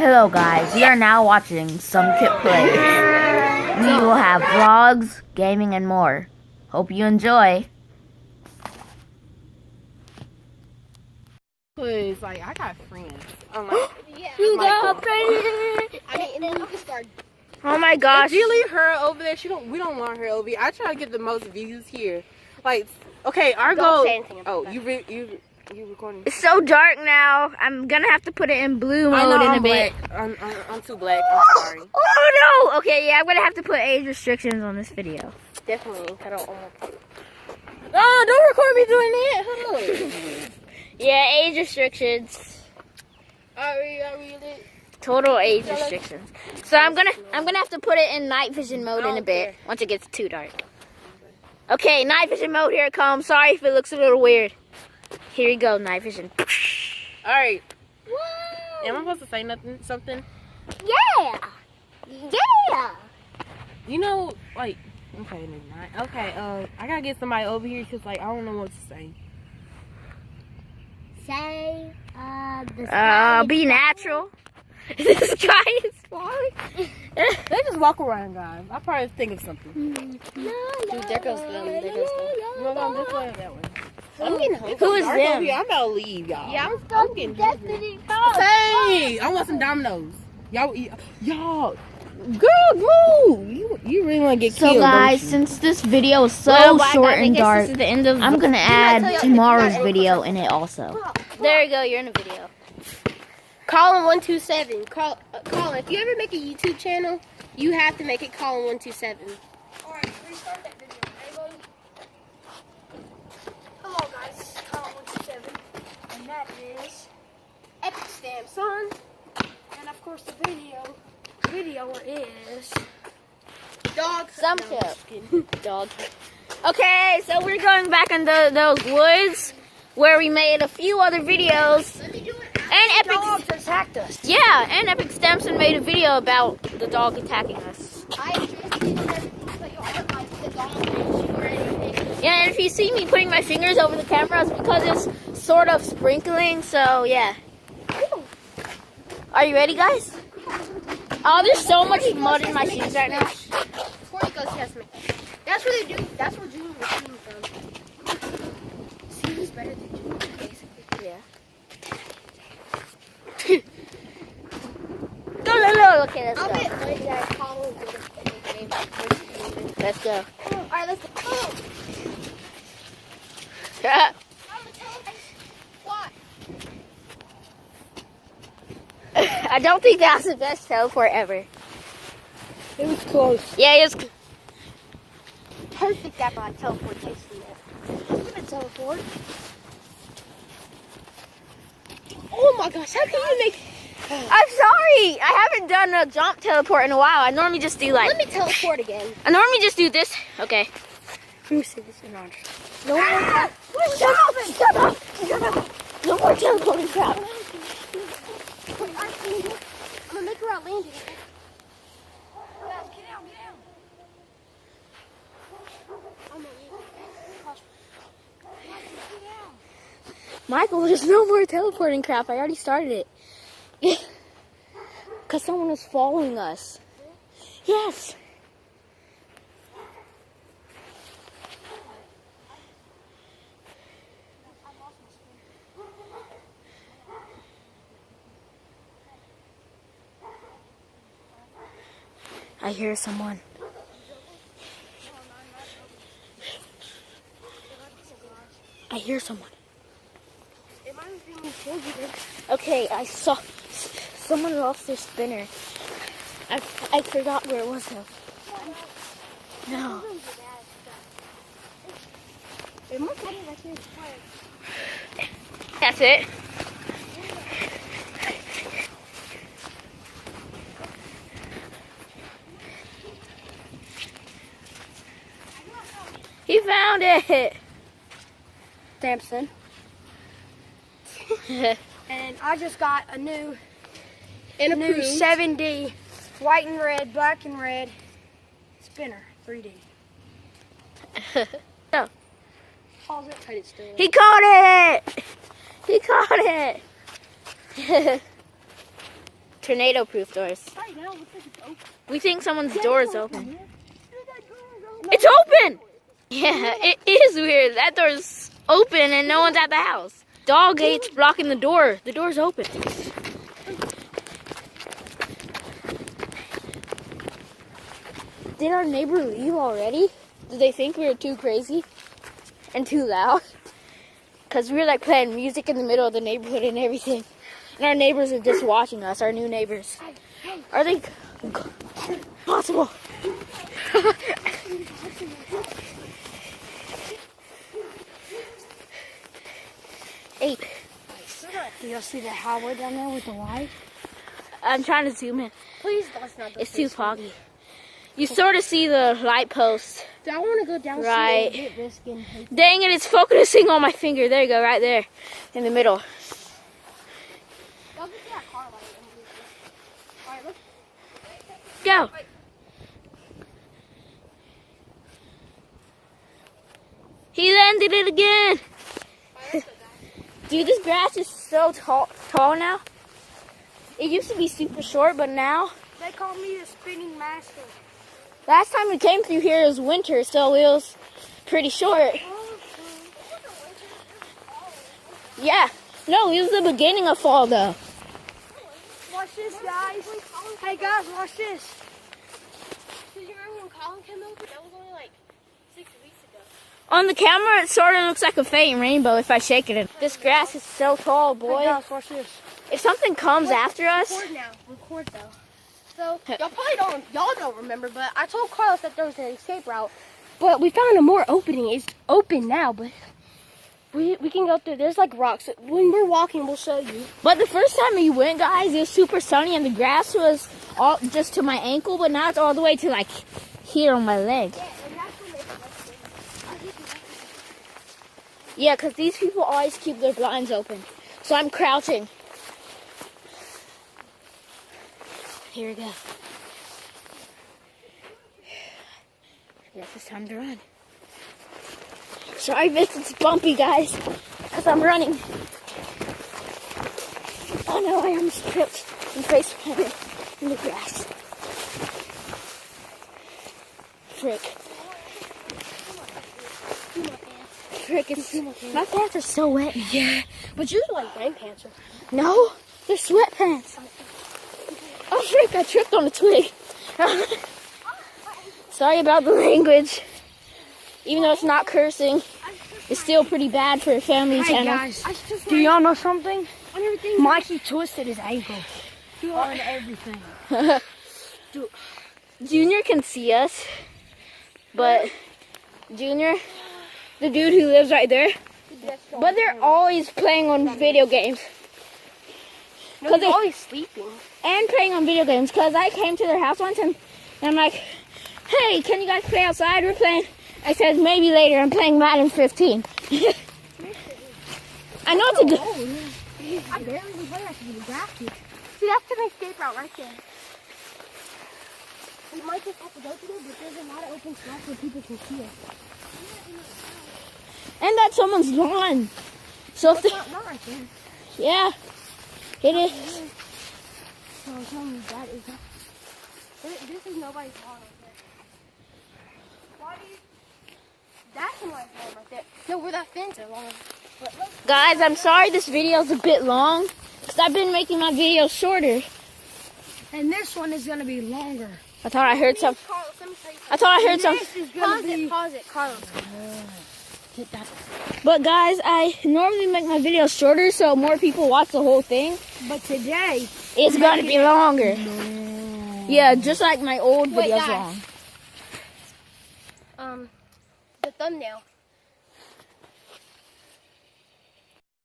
Hello guys, we are now watching some Kit Plays. We will have vlogs, gaming, and more. Hope you enjoy. Cause like I got friends. I'm like, You got friends. I mean, and then we can start. Oh my gosh. If you leave her over there, we don't want her over here. I try to get the most views here. Like, okay, our goal. Oh, you recording? It's so dark now. I'm gonna have to put it in blue mode in a bit. I'm too black. I'm sorry. Oh no! Okay, yeah, I'm gonna have to put age restrictions on this video. Definitely. I don't. Oh, don't record me doing that. Hold on. Yeah, age restrictions. Are we lit? Total age restrictions. So I'm gonna have to put it in night vision mode in a bit once it gets too dark. Okay, night vision mode, here it comes. Sorry if it looks a little weird. Here you go, night vision. Alright. Am I supposed to say something? Yeah! Yeah! You know, like, okay, maybe not. Okay, I gotta get somebody over here because, like, I don't know what to say. Say, be natural. The sky is falling. They just walk around, guys. I'll probably think of something. Dude, there goes them. There goes them. No, I'm just going that way. I'm getting hungry. Who is them? I'm about to leave, y'all. Yeah, I'm getting hungry. Hey, I want some Dominoes. Y'all, girl, move. You really want to get killed? So guys, don't you? since this video is so short and dark, I'm gonna add tomorrow's video in it also. There you go. You're in a video. Colin 127. Colin, if you ever make a YouTube channel, you have to make it Colin 127. All right, restart that video. Everybody. Hello guys, this is Colin 127, and that is Epic Stamp Son. And of course the video is dog. Some dog. Okay, so we're going back into those woods where we made a few other videos. Let me do it. And Epic Dogs attacked us. Yeah, and Epic Stamson made a video about the dog attacking us. I just did everything, but you don't like the dog or anything. Yeah, and if you see me putting my fingers over the camera, it's because it's sort of sprinkling, so yeah. Are you ready, guys? Oh, there's so much mud in my shoes right now. Before he goes, he has to make. That's where they do. That's where Junior was shooting from. See, he's better than Junior, basically. Yeah. No. Okay, let's I'll go. bet money that Colin will get a game. Let's go. All right, let's go. Oh. Why? I don't think that's the best teleport ever. It was close. Yeah, it was. Perfect that by teleportation there. I'm gonna teleport. Oh my gosh, how can you make... I'm sorry. I haven't done a jump teleport in a while. I normally just do like. Let me teleport again. I normally just do this. Okay. Let me see this in order. No more. Shut up. No more teleporting crap. Wait, I'm gonna make her out landing. Guys, get out. Michael, there's no more teleporting crap. I already started it. Because someone was following us. Yes. I hear someone. I hear someone. Okay, I saw someone lost their spinner. I forgot where it was though. No. That's it. He found it. Samson. And I just got a new 7D white and red, black and red spinner 3D. No. Pause it. Cut it still. He caught it! He caught it! tornado-proof doors. Right now, it looks like it's open. We think someone's door is open. It's open! Yeah, it is weird. That door's open and no one's at the house. Dog gate's blocking the door. The door's open. Did our neighbor leave already? Did they think we were too crazy and too loud? Because we were like playing music in the middle of the neighborhood and everything. And our neighbors are just watching us, our new neighbors. Are they possible? Eight. Do you see the highway down there with the light? I'm trying to zoom in. Please, that's not the It's too foggy. You sort of see the light post. I want to go down Right. and get this skin. Dang it, it's focusing on my finger. There you go, right there. In the middle. Y'all get that car light. Alright, look. Go. He landed it again. Dude, this grass is so tall now. It used to be super short, but now... They call me the spinning master. Last time we came through here, it was winter, so it was pretty short. Yeah. No, it was the beginning of fall, though. Watch this, guys. Hey, guys, watch this. Do you remember when Colin came over? That was only like 6 weeks ago. On the camera, it sort of looks like a faint rainbow if I shake it. This grass is so tall, boy. Hey, guys, watch this. If something comes after us... Record now. Record, though. So, y'all probably don't remember, but I told Carlos that there was an escape route. But we found a more opening. It's open now, but we can go through. There's like rocks. When we're walking, we'll show you. But the first time we went, guys, it was super sunny and the grass was all just to my ankle, but now it's all the way to like here on my leg. Yeah, because these people always keep their blinds open. So I'm crouching. Here we go. Yes, it's time to run. Sorry if it's bumpy, guys, because I'm running. Oh no, I almost tripped and face planted in the grass. Frick. Frick, my pants are so wet. Yeah, but you like rain pants. No, they're sweatpants. Oh frick, I tripped on a twig. Sorry about the language. Even though it's not cursing, it's still pretty bad for a family channel. Guys, do y'all know something? Mikey twisted his ankle on everything. Junior can see us, but Junior, the dude who lives right there, but they're always playing on video games. No, they're always sleeping. And playing on video games, because I came to their house once and I'm like, hey, can you guys play outside? We're playing. I said, maybe later. I'm playing Madden 15. I know it's a good... I barely even play that to be drafted. See, that's the escape route right there. We might just have to go through there, but there's a lot of open spots where people can see us. And that's someone's lawn. So if Not right there. yeah, it is. No, I'm telling you, that is not... This is nobody's lawn right there. Why do you... That's somebody's lawn right there. No, where that fence is long. Guys, I'm sorry this video is a bit long, because I've been making my videos shorter. And this one is going to be longer. I thought I heard some... I thought I heard some... Pause it, Carlos. But guys, I normally make my videos shorter so more people watch the whole thing. But today... It's going to be longer. Yeah, just like my old videos guys. long. The thumbnail.